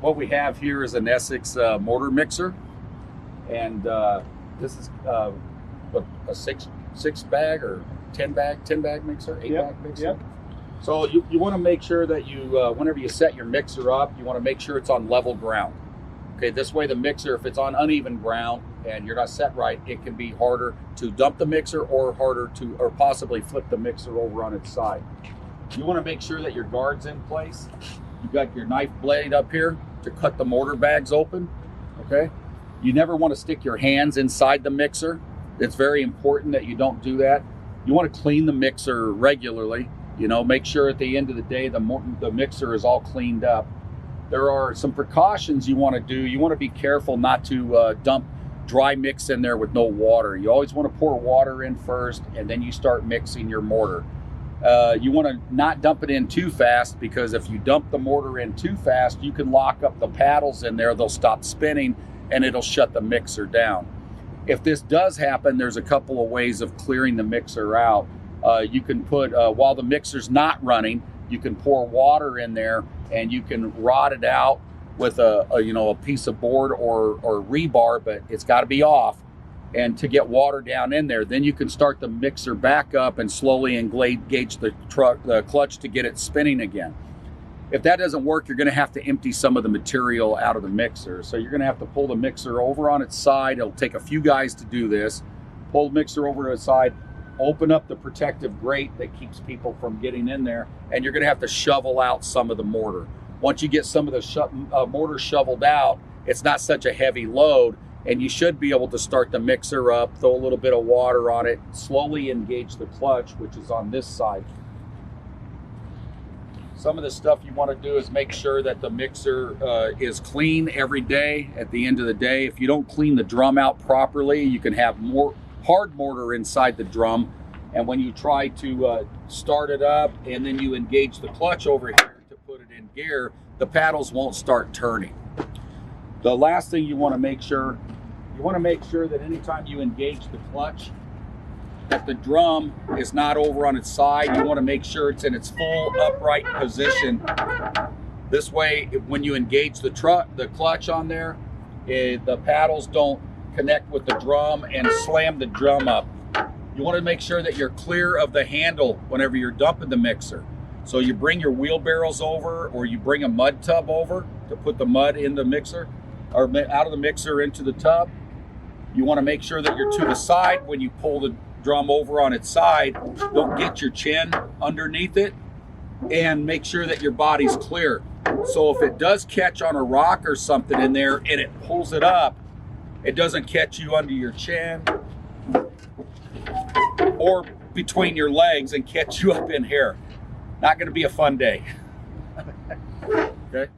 What we have here is an Essex mortar mixer, and this is a six bag or 10 bag mixer, 8 bag mixer. Yep. So you want to make sure that you whenever you set your mixer up, you want to make sure it's on level ground. Okay, this way the mixer, if it's on uneven ground and you're not set right, it can be harder to dump the mixer or possibly flip the mixer over on its side. You want to make sure that your guard's in place. You've got your knife blade up here to cut the mortar bags open, okay? You never want to stick your hands inside the mixer. It's very important that you don't do that. You want to clean the mixer regularly. Make sure at the end of the day the mixer is all cleaned up. There are some precautions you want to do. You want to be careful not to dump dry mix in there with no water. You always want to pour water in first, and then you start mixing your mortar. You want to not dump it in too fast, because if you dump the mortar in too fast, you can lock up the paddles in there. They'll stop spinning and it'll shut the mixer down. If this does happen, there's a couple of ways of clearing the mixer out. You can put, while the mixer's not running, you can pour water in there and you can rod it out with a piece of board or rebar, but it's got to be off. And to get water down in there, then you can start the mixer back up and slowly engage the clutch to get it spinning again. If that doesn't work, you're going to have to empty some of the material out of the mixer. So you're going to have to pull the mixer over on its side. It'll take a few guys to do this. Pull the mixer over to its side, open up the protective grate that keeps people from getting in there, and you're going to have to shovel out some of the mortar. Once you get some of the mortar shoveled out, it's not such a heavy load, and you should be able to start the mixer up, throw a little bit of water on it, slowly engage the clutch, which is on this side. Some of the stuff you want to do is make sure that the mixer is clean every day. At the end of the day, if you don't clean the drum out properly, you can have more hard mortar inside the drum. And when you try to start it up and then you engage the clutch over here to put it in gear, the paddles won't start turning. The last thing you want to make sure that anytime you engage the clutch, that the drum is not over on its side. You want to make sure it's in its full upright position. This way, when you engage the clutch on there, the paddles don't connect with the drum and slam the drum up. You want to make sure that you're clear of the handle whenever you're dumping the mixer. So you bring your wheelbarrows over, or you bring a mud tub over to put the mud in the mixer, or out of the mixer into the tub. You want to make sure that you're to the side when you pull the drum over on its side. Don't get your chin underneath it, and make sure that your body's clear. So if it does catch on a rock or something in there and it pulls it up, it doesn't catch you under your chin or between your legs and catch you up in here. Not going to be a fun day. Okay.